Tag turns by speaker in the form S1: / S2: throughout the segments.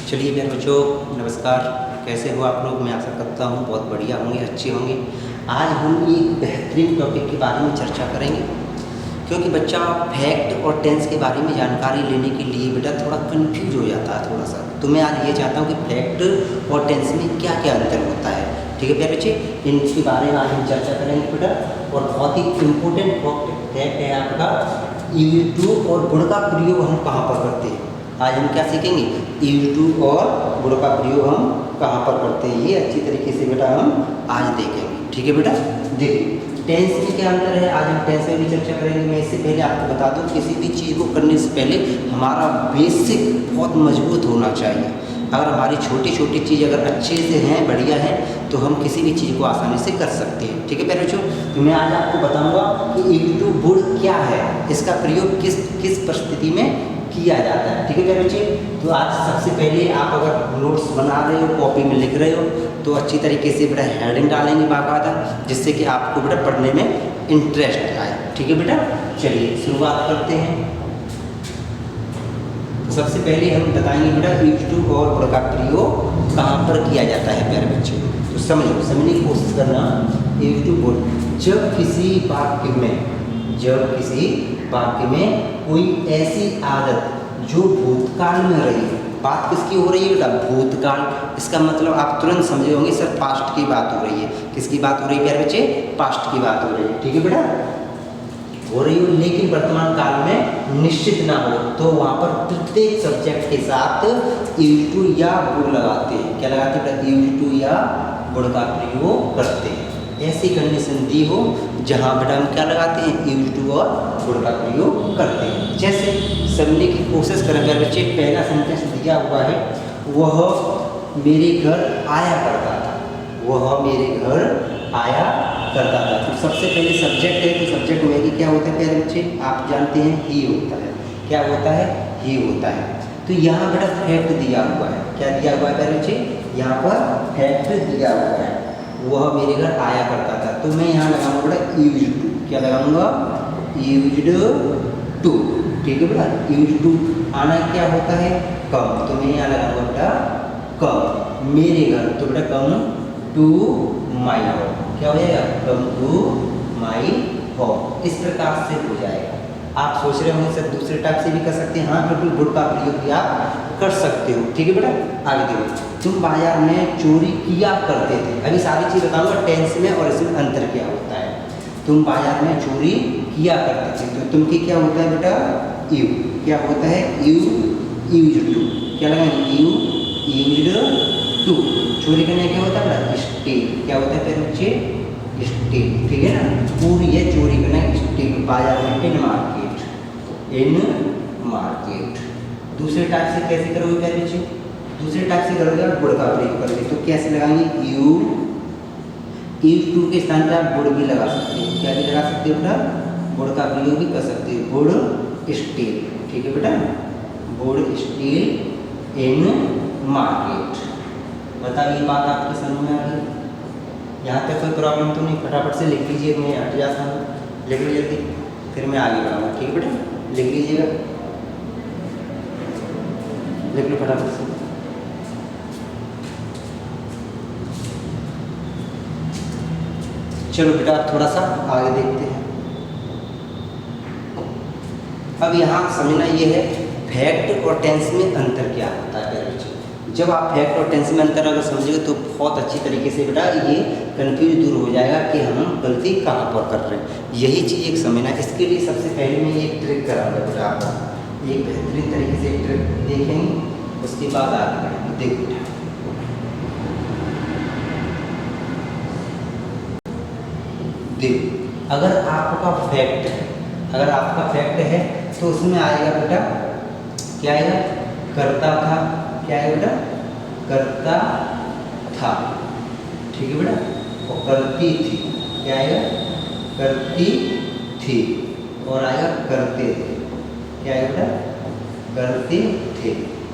S1: चलिए मेरे बच्चों, नमस्कार। कैसे हो आप लोग? मैं आशा करता हूँ बहुत बढ़िया होंगे, अच्छे होंगे। आज हम एक बेहतरीन टॉपिक के बारे में चर्चा करेंगे, क्योंकि बच्चा फैक्ट और टेंस के बारे में जानकारी लेने के लिए बेटा थोड़ा कंफ्यूज हो जाता है थोड़ा सा। तो मैं आज ये चाहता हूँ कि फैक्ट और टेंस में क्या क्या अंतर होता है। ठीक है प्यारे बच्चे, इनके बारे में आज हम चर्चा करेंगे बेटा। और बहुत ही इम्पोर्टेंट फैक्ट है आपका, यूज टू और गुण का प्रयोग हम कहाँ पर करते हैं। आज हम क्या सीखेंगे, यूज टू और गुण का प्रयोग हम कहाँ पर करते हैं, ये अच्छी तरीके से बेटा हम आज देखेंगे। ठीक है बेटा, देखिए टेंस में क्या अंतर है, आज हम टेंस में भी चर्चा करेंगे। मैं इससे पहले आपको बता दूं, किसी भी चीज़ को करने से पहले हमारा बेसिक बहुत मजबूत होना चाहिए। अगर हमारी छोटी छोटी चीज़ अगर अच्छे से हैं, बढ़िया है, तो हम किसी भी चीज़ को आसानी से कर सकते हैं। ठीक है प्यारे बच्चों, तो मैं आज आपको बताऊंगा कि यूज टू गुण क्या है, इसका प्रयोग किस किस परिस्थिति में किया जाता है। ठीक है प्यारे बच्चे, तो आज सबसे पहले आप अगर नोट्स बना रहे हो, कॉपी में लिख रहे हो, तो अच्छी तरीके से बेटा हेडिंग डालेंगे बाकायदा, जिससे कि आपको बेटा पढ़ने में इंटरेस्ट आए। ठीक है बेटा, चलिए शुरुआत करते हैं। तो सबसे पहले हम बताएंगे बेटा यूज टू और गुण का प्रयोग कहाँ पर किया जाता है प्यारे बच्चे। तो समझने की कोशिश करना। यूज टू गुण, जब किसी वाक्य में कोई ऐसी आदत जो भूतकाल में रही है। बात किसकी हो रही है बेटा? भूतकाल। इसका मतलब आप तुरंत समझे होंगे सर, पास्ट की बात हो रही है। किसकी बात हो रही है प्यारे बच्चे? पास्ट की बात हो रही है। ठीक है बेटा, हो रही हो, लेकिन वर्तमान काल में निश्चित ना हो, तो वहाँ पर प्रत्येक सब्जेक्ट के साथ यूज टू या गुण लगाते हैं। क्या लगाते हैं बेटा? यूज टू या गुण का प्रयोग करते हैं। ऐसी कंडीशन दी हो जहाँ बेटा हम क्या लगाते हैं? यूज टू और गुण का प्रयोग करते हैं। जैसे समझने की कोशिश करें प्यारे बच्चे, पहला सेंटेंस दिया हुआ है, वह मेरे घर आया करता था। वह मेरे घर आया करता था। तो सबसे पहले सब्जेक्ट है, तो सब्जेक्ट में क्या होता है प्यारे बच्चे? आप जानते हैं, ही होता है। क्या होता है? ही होता है। तो यहाँ बेटा फैक्ट दिया हुआ है। क्या दिया हुआ है प्यारे बच्चे? यहाँ पर फैक्ट दिया हुआ है, वह मेरे घर आया करता था। तो मैं यहाँ लगाऊंगा बेटा यूज टू। क्या लगाऊंगा? Used to. ठीक है बेटा, यूज टू आना क्या होता है? कम। तो मैं यहाँ लगाऊंगा बेटा कम मेरे घर। तो बेटा कम टू माई होम। क्या हो जाएगा? Come to my home. इस प्रकार से हो जाएगा। आप सोच रहे होंगे सर दूसरे टाइप से भी कर सकते हैं। हाँ बिल्कुल, गुण का प्रयोग भी आप कर सकते हो। ठीक है बेटा, आगे देखो, तुम बाजार में चोरी किया करते थे। अभी सारी चीज़ बताऊंगा टेंस में और इसमें अंतर क्या होता है। तुम बाजार में चोरी किया करते थे, तो तुम की क्या होता है बेटा? यू। क्या होता है? You use to. क्या लगाएंगे? You used to. चोरी करने क्या होता है बेटा? स्टील। क्या होता है फिर बच्चे? स्टील। ठीक है ना, पूरी है चोरी करना, स्टील। बाजार में इन मार्केट। दूसरे टाइप से कैसे करोगे प्यारे बच्चे? दूसरे टाइप से करोगे आप गुण का प्रयोग करोगे। तो कैसे लगाएंगे? यूज टू के स्थान पर आप गुण भी लगा सकते हो। क्या भी लगा सकते हो बेटा? गुण का प्रयोग भी कर सकते हो। गुण स्टील। ठीक है बेटा, गुण स्टील इन मार्केट। बताइए बात आपके समझ में आ गई? यहाँ तक कोई प्रॉब्लम तो नहीं? फटाफट से लिख लीजिए, मैं हट जाता हूँ। लिख लीजिए जल्दी, फिर मैं आगे बढ़ाऊँगा। ठीक है बेटा, लिख लीजिएगा, लिख लो फटाफट से। चलो बेटा थोड़ा सा आगे देखते हैं। अब यहाँ समझना ये है, फैक्ट और टेंस में अंतर क्या होता है प्यारे बच्चे। जब आप फैक्ट और टेंस में अंतर अगर समझोगे तो बहुत अच्छी तरीके से बेटा ये कन्फ्यूज दूर हो जाएगा कि हम गलती कहाँ पर कर रहे हैं। यही चीज़ एक समझना। इसके लिए सबसे पहले मैं एक ट्रिक कराऊंगा बेटा आपको। एक बेहतरीन तरीके से एक ट्रिक देखेंगे, उसके बाद आगे बढ़ेंगे। देखो अगर आपका फैक्ट है तो उसमें आएगा बेटा, क्या आएगा? करता था। क्या है बेटा? करता था। ठीक है बेटा, और करती थी। क्या आएगा? करती थी। और आएगा करते थे। क्या है बेटा? करते थे।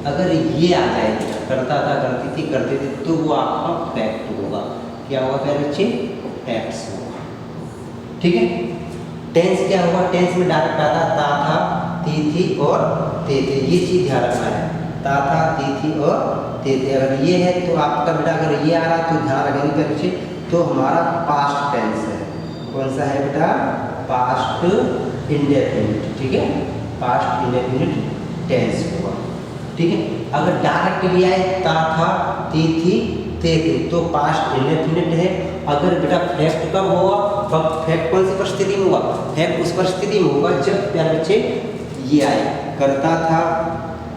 S1: अगर ये आ जाए बेटा, करता था, करती थी, करते थे, तो वो आपका फैक्ट होगा। क्या होगा प्यारे बच्चे? फैक्ट्स होगा। ठीक है। टेंस क्या होगा? टेंस में डायरेक्ट आता था, थी और थे। ये चीज़ ध्यान रखना है। ता था, ती थी और ते थे। अगर ये है तो आपका बेटा अगर ये आ रहा तो ध्यान रखेंगे क्या बच्चे, तो हमारा पास्ट टेंस है। कौन सा है बेटा, पास्ट इंडेफिनिट, ठीक है, पास्ट इंडेफिनिट टेंस होगा, ठीक है। अगर डायरेक्ट भी आए ता था, ती थी, ते थे, तो पास्ट इंडेफिनिट है। अगर बेटा फैक्ट कब होगा, फैक्ट कौन सी परिस्थिति में होगा, फैक्ट उस परिस्थिति में होगा जब प्यारे बच्चे ये आए, करता था,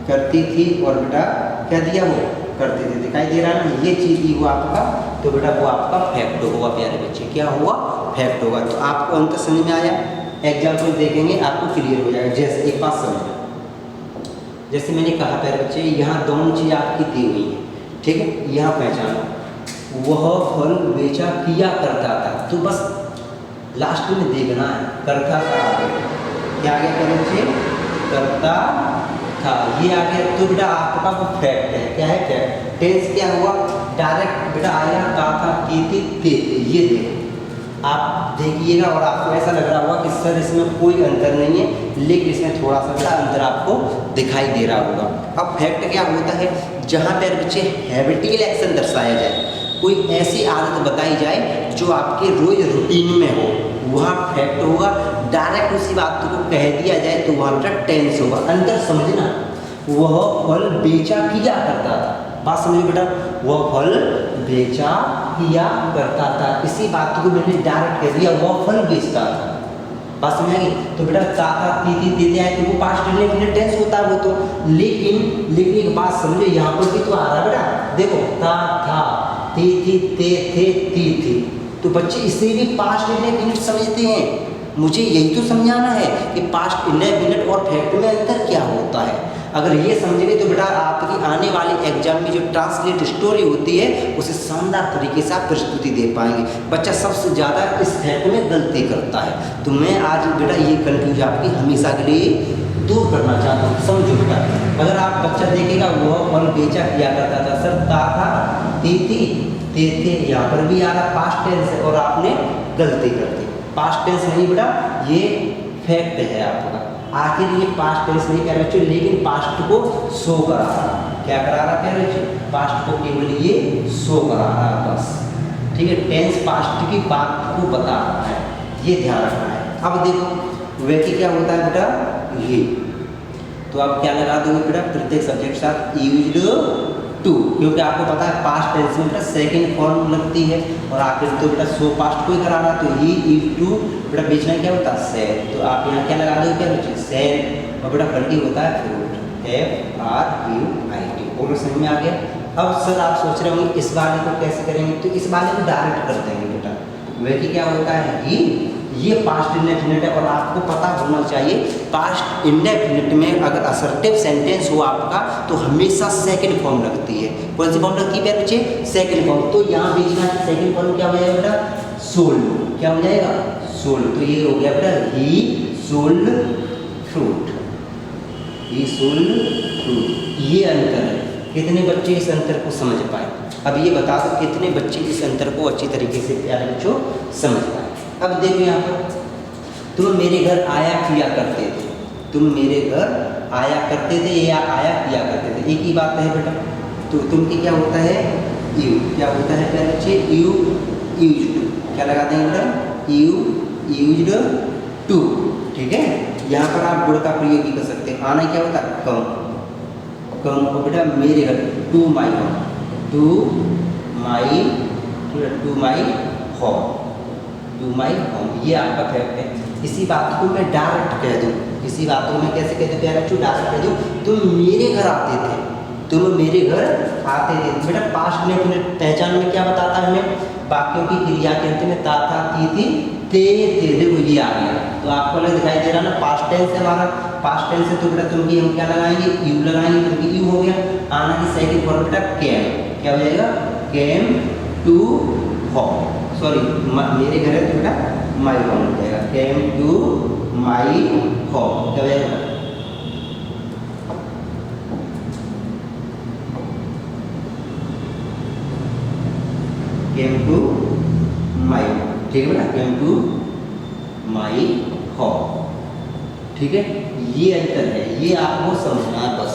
S1: करती थी और बेटा क्या दिया वो करते थे, दिखाई दे रहा है ना, ये चीज ही हुआ आपका, तो बेटा वो आपका फैक्ट होगा प्यारे बच्चे, क्या हुआ, फैक्ट होगा। तो आपको अंत समझ में आया, एग्जाम्पल देखेंगे आपको क्लियर हो जाएगा। जैसे एक बात समझो, जैसे मैंने कहा प्यारे बच्चे यहाँ दोनों चीज आपकी दी हुई है, ठीक है, यहाँ पहचानो, वह फल बेचा किया करता था, तो बस लास्ट में देखना है करता था, क्या आ गया प्यारे बच्चे, करता था, ये आ गया, तो बेटा आपका वो फैक्ट है, क्या है फैक्ट। टेंस क्या हुआ, डायरेक्ट बेटा आया, का था, की थी, ते थे, ये देखो आप देखिएगा और आपको ऐसा लग रहा होगा कि सर इसमें कोई अंतर नहीं है, लेकिन इसमें थोड़ा सा बड़ा अंतर आपको दिखाई दे रहा होगा। अब फैक्ट क्या होता है, जहाँ पर बच्चे हैबिटियल एक्शन दर्शाया जाए, कोई ऐसी आदत बताई जाए जो आपके रोज रूटीन में हो, वहाँ फैक्ट होगा। डायरेक्ट उसी बात को कह दिया जाए तो वहाँ बेटा टेंस होगा। अंतर समझना, वह फल बेचा किया करता था, बात समझो बेटा, वह फल बेचा किया करता था, इसी बात को मैंने डायरेक्ट कह दिया, वह फल बेचता था, बात समझ आई। तो बेटा ता था, ती थी, ते थे आए तो वो पास्ट इंडेफिनिट टेंस होता है वो तो, लेकिन एक बात समझो, यहाँ पर भी तो आ रहा है बेटा, देखो ता था, ती थी, ते थे, ती थी, तो बच्चे इसे भी पास्ट इंडेफिनिट समझते हैं। मुझे यही तो समझाना है कि पास्ट इंडेफिनिट और फैक्ट में अंतर क्या होता है। अगर ये समझेंगे तो बेटा आपकी आने वाले एग्जाम में जो ट्रांसलेट स्टोरी होती है उसे शानदार तरीके से आप प्रस्तुति दे पाएंगे। बच्चा सबसे ज़्यादा इस फैक्ट में गलती करता है, तो मैं आज बेटा ये कंफ्यूज आपकी हमेशा के लिए दूर करना चाहता हूँ। समझो बेटा, अगर आप बच्चा देखेगा वह फल बेचा किया करता था, सर ता था, ती थी, ते थे, यहाँ पर भी आ रहा पास्ट टेंस है और आपने गलती कर दी। पास्ट टेंस नहीं बेटा, ये फैक्ट है आपका। आखिर ये पास्ट टेंस नहीं कह रहे, लेकिन पास्ट को शो करा रहा, क्या करा रहा कह रहे, पास्ट को केवल ये शो करा रहा बस, ठीक है। टेंस पास्ट की बात को बता रहा है, ये ध्यान रखना है। अब देखो वैसे क्या होता है बेटा, ये तो आप क्या लगा दोगे बेटा, प्रत्येक सब्जेक्ट साथ यूज्ड टू, क्योंकि आपको पता है पास्ट टेंस में बेटा सेकंड फॉर्म लगती है, और आखिर तो बेटा सो पास्ट को ही कराना, तो ही इज टू बेटा बीच में क्या होता है सेड, तो आप यहाँ क्या लगा दोगे, क्या बच्चे सेड, और बेटा फंडी होता है फ्रूट, FRUIT। और समझ में आ गया। अब सर आप सोच रहे होंगे इस वाले को कैसे करेंगे, तो इस वाले को डायरेक्ट कर देंगे बेटा। वैसे क्या होता है कि ये पास्ट इंडेफिनिट है, और आपको पता होना चाहिए पास्ट इंडेफिनिट में अगर असर्टिव सेंटेंस हो आपका तो हमेशा सेकंड फॉर्म लगती है। कौन सी फॉर्म लगती है बच्चे, सेकंड फॉर्म। तो यहाँ बीच में सेकंड फॉर्म क्या हो जाएगा बेटा, सोल्ड, क्या हो जाएगा, सोल्ड। तो ये हो गया बेटा ही सोल्ड फ्रूट, ही सोल्ड फ्रूट। ये अंतर है, कितने बच्चे इस अंतर को समझ पाए। अब ये बता दो कितने बच्चे इस अंतर को अच्छी तरीके से प्यारे बच्चों समझ पाए। अब देखो यहाँ पर, तुम मेरे घर आया किया करते थे, तुम मेरे घर आया करते थे या आया किया करते थे, एक ही बात है बेटा। तो तुम की क्या होता है, यू, क्या होता है प्यारे बच्चे, यू यूज्ड, क्या लगा देंगे बेटा, यू यूज्ड टू, ठीक है। यहाँ पर आप गुण का प्रयोग भी कर सकते हैं। आना क्या होता है, कम, कम को बेटा मेरे घर, to my home, to my home, to my home, ये आपका फैक्ट है। इसी बात को मैं डायरेक्ट कह दूँ, इसी बात को मैं कैसे कह दूँ प्यारे बच्चों, डायरेक्ट कह दूँ, तुम मेरे घर आते थे, तुम मेरे घर आते थे। बेटा पास्ट में पहचान में क्या बताता है हमें, वाक्यों की क्रिया के अंत में ता था, ती थी, ते थे, देखो ये आ गया। तो आपको लग दिखाई दे रहा ना, पास्ट टेंस है हमारा, पास्ट टेंस है तो बेटा तुम की हम क्या लगाएंगे, यू लगाएंगे, क्योंकि यू हो गया। आना की सेकंड फॉर्म बेटा केम, क्या हो जाएगा, केम टू होम, सॉरी मेरे घर है तो बेटा माई होम हो जाएगा, केम टू माई होम, क्या हो जाएगा, केम टू माई, ठीक है बेटा, केम टू माई होम, ठीक है। ये अंतर है, ये आपको समझना है बस।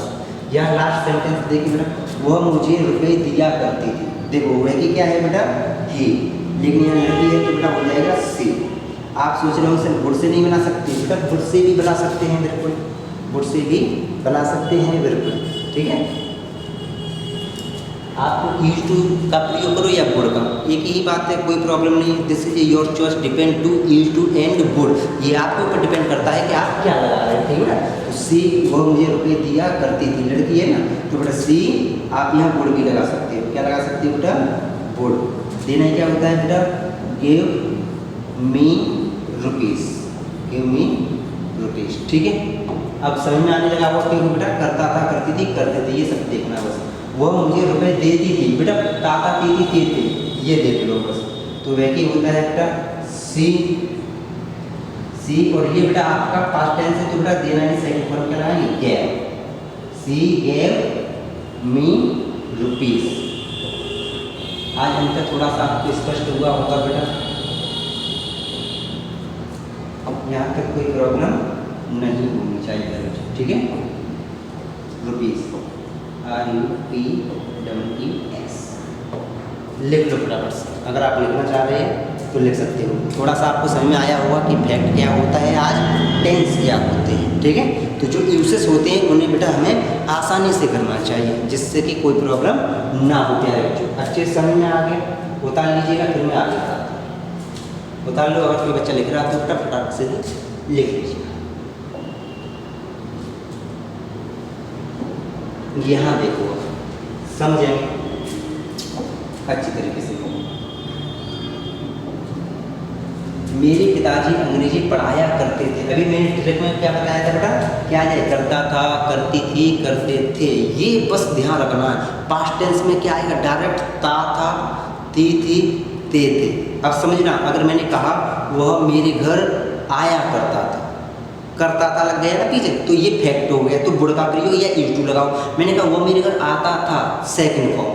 S1: यह लास्ट सेंटेंस देखिए बेटा, वह मुझे रुपए दिया करती थी। देखो वह की क्या है बेटा, ही, लेकिन यहाँ लड़की है तो बेटा हो जाएगा सी। आप सोच रहे हो सर वुड से नहीं बना सकते, बेटा वुड से भी बना सकते हैं बिल्कुल, वुड से भी बना सकते हैं बिल्कुल, ठीक है। आप यूज टू का प्रयोग करो या वुड का, एक ही बात है, कोई प्रॉब्लम नहीं। This is your choice, depend to use to and would, ये आपके ऊपर डिपेंड करता है कि आप क्या लगा रहे हैं, ठीक है ना। तो सी, वो मुझे रुपये दिया करती थी, लड़की है ना, तो बेटा सी आप यहाँ वुड भी लगा सकते हो। क्या लगा सकते हो बेटा, वुड। देना क्या होता है बेटा, give me rupees, give me rupees, ठीक है। अब समझ में आने लगा वो, क्योंकि बेटा करता था, करती थी, करते थे, ये सब देखना बस। वह मुझे रुपए देती थी, बेटा ताता तीती थे, ये देख लो बस। तो वह की होता है बेटा सी, सी, और ये बेटा आपका पास्ट टेंस है तो बेटा देना ही सेकंड फॉर्म क्या लगाएंगे, गेव। सी गेव मी रुपीस। आज हमका थोड़ा सा आपको स्पष्ट हुआ होगा बेटा, यहाँ तक कोई प्रॉब्लम नहीं होनी चाहिए, ठीक है। रुपीस, RUPEES लिख लो फटाफट से, अगर आप लिखना चाह रहे हैं तो लिख सकते हो। थोड़ा सा आपको समझ में आया होगा कि फैक्ट क्या होता है, आज टेंस क्या होते हैं, ठीक है। तो जो यूसेस होते हैं उन्हें बेटा हमें आसानी से करना चाहिए, जिससे कि कोई प्रॉब्लम ना हो। प्यारे बच्चों अच्छे से समझ में आ गए, उतार लीजिएगा, फिर मैं आगे बताता हूँ। उतार लो, अगर कोई बच्चा लिख रहा है तो बेटा फटाफट से लिख लीजिए। यहाँ देखो, समझेंगे अच्छी तरीके से। मेरे पिताजी अंग्रेजी पढ़ाया करते थे। अभी मैंने डायरेक्ट में क्या बताया था बेटा, क्या है, करता था, करती थी, करते थे, ये बस ध्यान रखना है। पास्ट टेंस में क्या आएगा, डायरेक्ट था, थी, थे थे। अब समझना, अगर मैंने कहा वह मेरे घर आया करता था, करता था लग गया ना पीछे, तो ये फैक्ट हो गया। तो बुढ़ का प्रयोग या यूज टू लगाओ। मैंने कहा वो मेरे घर आता था, सेकंड फॉर्म,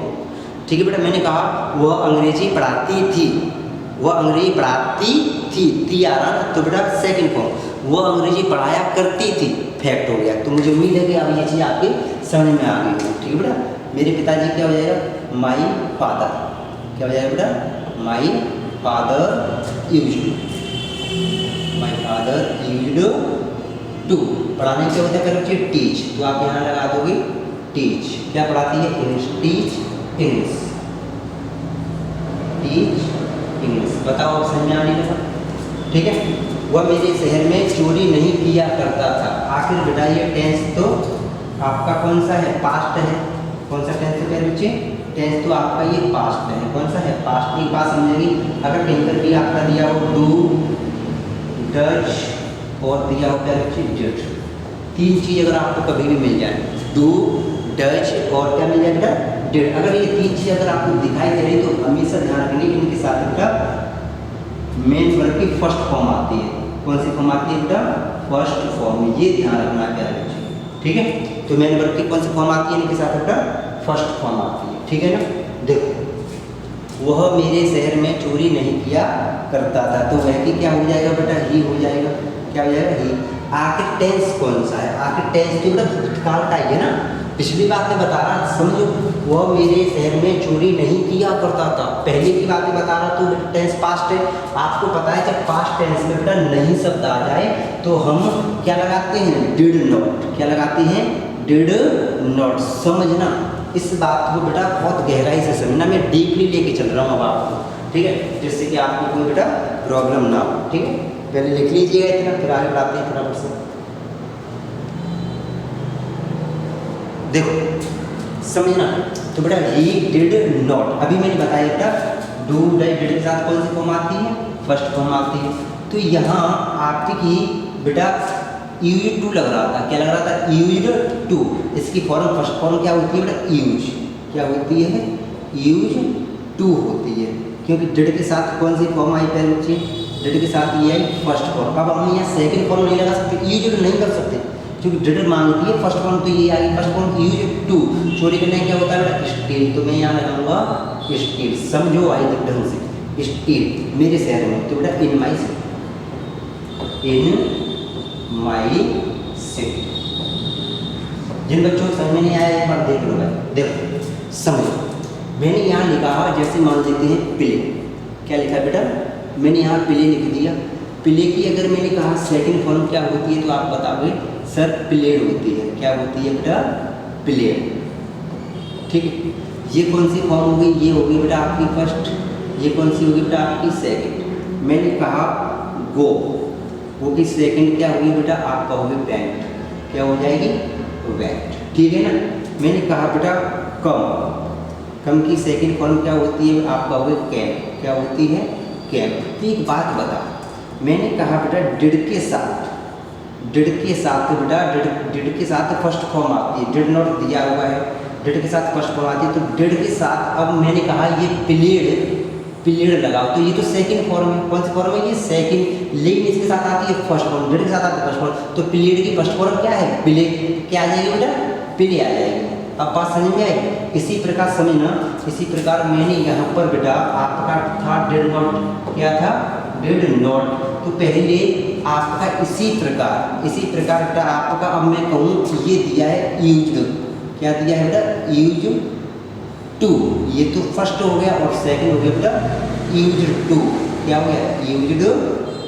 S1: ठीक है बेटा। मैंने कहा वह अंग्रेजी पढ़ाती थी, वह अंग्रेजी पढ़ाती थी आ रहा ना, तो बेटा सेकंड फॉर्म। वह अंग्रेजी पढ़ाया करती थी, फैक्ट हो गया। तो मुझे उम्मीद है कि अब ये चीज़ आपके समझ में आ गई हो, ठीक है बेटा। मेरे पिताजी क्या हो जाएगा, माई फादर, क्या हो जाएगा बेटा, my father use to, my father used to. पढ़ाने क्या होता है बच्चे, टीच, तो आप यहाँ लगा दोगे टीच। क्या पढ़ाती है, English, teach English, teach English. बताओ आप समझ में आने लगा, ठीक है। वह मेरे शहर में चोरी नहीं किया करता था। आखिर बेटा ये टेंस तो आपका कौन सा है, पास्ट है। कौन सा टेंस है प्यारे बच्चे, टेंस तो आपका ये पास्ट है। कौन सा है, पास्ट। की बात समझेंगे, अगर कहीं पर भी आपका दिया हो डू, डज और दिया हो क्या बच्चे, डिड, तीन चीज़ अगर आपको कभी भी मिल जाए, डू, डज और क्या मिल जाए बेटा, डिड, अगर ये तीन चीज़ अगर आपको दिखाई दे रही तो हमेशा ध्यान रखेंगे कि इनके साथ बेटा मेन वर्ब की फर्स्ट फॉर्म आती है। कौन सी फॉर्म आती है बेटा, फर्स्ट फॉर्म, ये ध्यान रखना है प्यारे बच्चे, ठीक है। तो मेन वर्ब की कौन सी फॉर्म आती है, इनके साथ बेटा फर्स्ट फॉर्म आती है, ठीक है ना। देखो वह मेरे शहर में चोरी नहीं किया करता था, तो वह की क्या हो जाएगा बेटा, ही हो जाएगा। क्या हो जाएगा, ही। आखिर टेंस कौन सा है, आखिर टेंस तो बेटा भूतकाल का ही है ना। पिछली बात मैं बता रहा, समझो, वह मेरे शहर में चोरी नहीं किया करता था, पहले की बातें बता रहा, तो टेंस पास्ट है। आपको पता है जब पास्ट टेंस में बेटा नहीं शब्द आ जाए तो हम क्या लगाते हैं, डिड नॉट। क्या लगाते हैं, डिड नॉट। समझना इस बात को बेटा बहुत गहराई से समझना, मैं डीपली लेके चल रहा हूँ अब आपको, ठीक है, जिससे कि आपको कोई बेटा प्रॉब्लम ना हो, ठीक है। पहले लिख लीजिएगा इतना, फिर आगे बढ़ाते हैं फटाफट से। देखो समझना, तो बेटा ही डिड नॉट, अभी मैंने बताया बेटा डू, डज, डिड के साथ कौन सी फॉर्म आती है, फर्स्ट फॉर्म आती है। तो यहाँ आपकी बेटा यूज टू लग रहा था, क्या लग रहा था, यूज टू। इसकी फॉर्म फर्स्ट फॉर्म क्या होती है बेटा, यूज। क्या होती है, यूज टू होती है, क्योंकि डिड के साथ कौन सी फॉर्म आई पहले बच्चे, डिड के साथ ये आई फर्स्ट फॉर्म। अब हम यहाँ सेकंड फॉर्म नहीं लगा सकते, यूज नहीं कर सकते, क्योंकि डिड मांगती है फर्स्ट फॉर्म, तो ये आई फर्स्ट फॉर्म, यूज टू। चोरी करने क्या होता है बेटा, स्टील, तो मैं यहाँ लगाऊंगा स्टील। समझो आई ढंग से, स्टील मेरे शहर में, तो बेटा इन my city, in my city. जिन बच्चों को समझ में नहीं आया एक बार देख लो भाई, देखो समझो। मैंने यहाँ लिखा है, जैसे मान लेते हैं प्ले, क्या लिखा है बेटा, मैंने यहाँ प्ले लिख दिया। प्ले की अगर मैंने कहा सेकंड फॉर्म क्या होती है तो आप बताओगे सर प्लेड होती है। क्या होती है बेटा, प्लेड। ठीक है, ये कौन सी फॉर्म हो गई, ये हो गई बेटा आपकी फर्स्ट, ये कौन सी होगी बेटा आपकी सेकंड। मैंने कहा गो, वो की सेकंड क्या होगी बेटा आपका होगी वेंट, क्या हो जाएगी वेंट। ठीक है ना। मैंने कहा बेटा कम, कम की सेकंड फॉर्म क्या होती है आपका होगी कैम, क्या होती है कैम। तो एक बात बता, मैंने कहा बेटा डिड के साथ, डिड के साथ बेटा डिड के साथ फर्स्ट फॉर्म आती है, डिड नॉट दिया हुआ है, डिड के साथ फर्स्ट फॉर्म आती है, तो डिड के साथ अब मैंने कहा ये प्लेड, प्लेड लगाओ, तो ये तो सेकंड फॉर्म है। कौन सी फॉर्म है ये, सेकंड। लेकिन इसके साथ आती है फर्स्ट फॉर्म, डिड के साथ आती है फर्स्ट फॉर्म, तो प्लेड की फर्स्ट फॉर्म क्या है प्ले, क्या आ जाएगी बेटा प्ले आ जाएगी। अब बात समझ में आई। इसी प्रकार समझना, इसी प्रकार मैंने यहाँ पर बेटा आपका था डिड नॉट, क्या था डिड नॉट, तो पहले आपका इसी प्रकार बेटा आपका, अब मैं कहूँ ये दिया है यूज्ड, क्या दिया है बेटा यूज्ड टू, ये तो फर्स्ट हो गया और सेकंड हो गया बेटा यूज्ड टू, क्या हो गया यूज्ड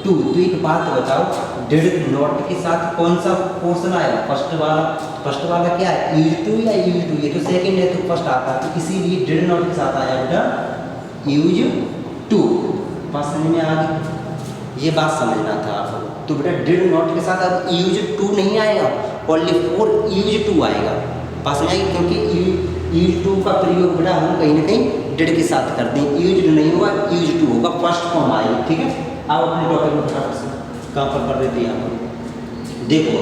S1: टू। तो एक बात बताओ, डिड नॉट के साथ कौन सा पोर्शन आया, फर्स्ट वाला, फर्स्ट वाला क्या है यूज्ड टू या यूज्ड टू, ये तो सेकंड है तो फर्स्ट आता है, तो इसीलिए डिड नॉट के साथ आया बेटा यूज्ड टू। बात समझ में आ गई, ये बात समझना था आपको। तो बेटा डिड नॉट के साथ अब यूज्ड टू नहीं आएगा, ओनली फॉर यूज्ड टू आएगा। बात समझ आएगी, क्योंकि यूज्ड टू का प्रयोग बेटा हम कहीं ना कहीं डिड के साथ करते हैं, यूज्ड नहीं होगा यूज्ड टू होगा, फर्स्ट फॉर्म आएगी। ठीक है, आप अपने टॉपिक में फटाफट से कहाँ पर कर देते हैं यहाँ पर देखो।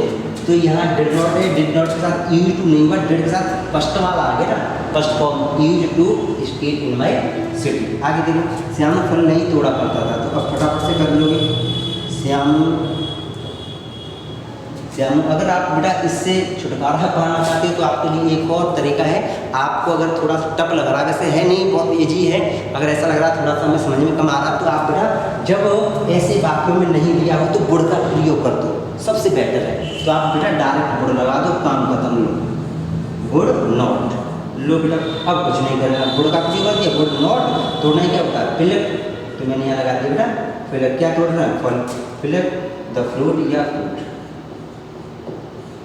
S1: तो यहाँ डिड नॉट है, डिड नॉट के साथ यूज्ड टू नहीं हुआ, डिड के साथ फर्स्ट वाला आ गया ना, first form used to state in my city. आगे देखो, श्याम फल नहीं तोड़ा करता था, तो अब फटाफट से कर लोगे श्याम। अगर आप बेटा इससे छुटकारा पाना चाहते हो तो आपके लिए एक और तरीका है। आपको अगर थोड़ा सा टफ लग रहा है, वैसे है नहीं, बहुत ईजी है, अगर ऐसा लग रहा है थोड़ा सा हमें समझ में कम आ रहा, तो आप बेटा जब ऐसे वाक्यों में नहीं दिया हो तो बुड़ का प्रयोग कर दो, सबसे बेटर है। तो आप बेटा डायरेक्ट बुड़ लगा दो, काम खत्म। लो बुड़ नॉट, लो बेटा अब कुछ नहीं करना, बुड़ का प्रयोग कर दिया, बुड़ नॉट तोड़ना ही क्या होता है पिलक, तो मैंने यहाँ लगा दिया बेटा पिलक। क्या तोड़ रहा है फल, पिलक द फ्रूट या फ्रूट,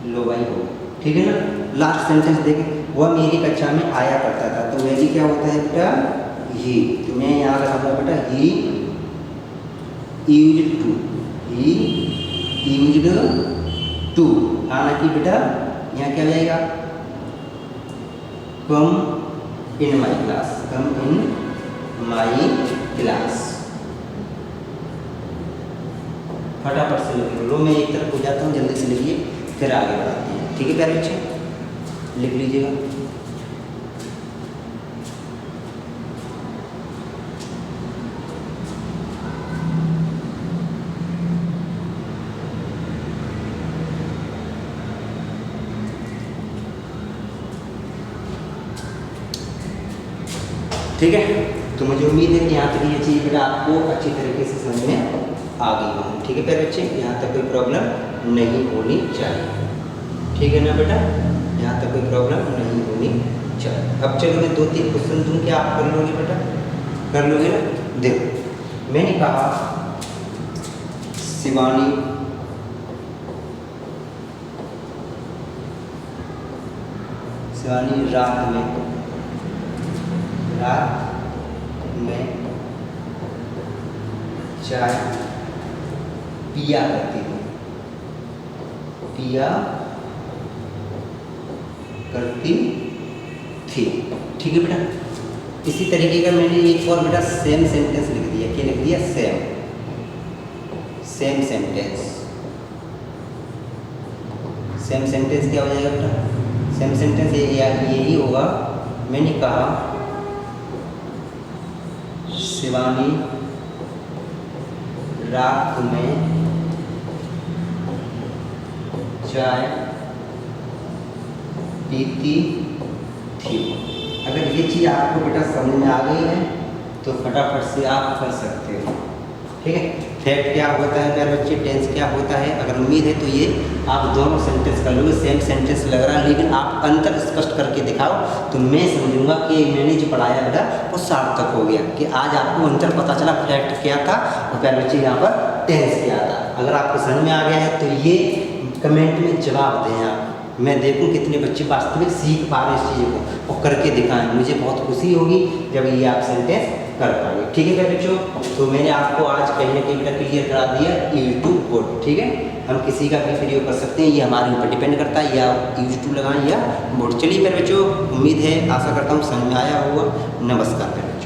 S1: लो भाई हो। ठीक है ना। लास्ट सेंटेंस देखें, वह मेरी कक्षा में आया करता था, तो वह भी क्या होता है बेटा ही, तो मैं यहाँ लगाऊंगा बेटा he used to, he used to, हालांकि बेटा यहाँ क्या हो जाएगा कम इन my class, come in my class. फटाफट से लिख लो, मैं एक तरफ हो जाता हूँ, जल्दी से लिखिए फिर आगे बढ़ाते हैं। ठीक है प्यारे बच्चे, लिख लीजिएगा। ठीक है, तो मुझे उम्मीद है कि यहाँ तक ये चीज़ बेटा आपको अच्छी तरीके से समझ में आ गई होगी। ठीक है प्यारे बच्चे, यहाँ तक कोई प्रॉब्लम नहीं होनी चाहिए। ठीक है ना बेटा, यहाँ तक कोई प्रॉब्लम नहीं होनी चाहिए। अब चलो मैं 2-3 क्वेश्चन दूँ, क्या आप कर लोगे बेटा, कर लोगे ना। देखो मैंने कहा शिवानी रात में चाय पिया करती थी, ठीक है बेटा। इसी तरीके का मैंने एक और बेटा सेम सेंटेंस लिख दिया, क्या लिख दिया सेम सेंटेंस। सेम सेंटेंस क्या हो जाएगा बेटा, सेम सेंटेंस यही होगा। मैंने कहा शिवानी रात में चाय पीती थी। अगर ये चीज़ आपको बेटा समझ में आ गई है तो फटाफट से आप कर सकते हो। ठीक है। फैक्ट क्या होता है प्यारे बच्चे, टेंस क्या होता है। अगर उम्मीद है तो ये आप दोनों सेंटेंस कर लोगे, सेम सेंटेंस लग रहा है, लेकिन आप अंतर स्पष्ट करके दिखाओ तो मैं समझूंगा कि मैंने जो पढ़ाया बेटा वो सार्थक हो गया, कि आज आपको अंतर पता चला, फैक्ट क्या था और प्यारे बच्चे यहाँ पर टेंस क्या था। अगर आपको समझ में आ गया है तो ये कमेंट में जवाब दें आप, मैं देखूं कितने बच्चे वास्तविक सीख पा रहे हैं इस चीज़ को और करके दिखाएं। मुझे बहुत खुशी होगी जब ये आप सेंटेंस कर पाएंगे। ठीक है प्यारे बच्चों, तो मैंने आपको आज कहीं ना कहीं बेटा क्लियर करा दिया यूज टू वुड। ठीक है, हम किसी का भी प्रयोग कर सकते हैं, ये हमारे ऊपर डिपेंड करता है, या यूज टू लगाएं या वुड। चलिए प्यारे बच्चों, उम्मीद है आशा करता हूँ समझ में आया होगा। नमस्कार प्यारे।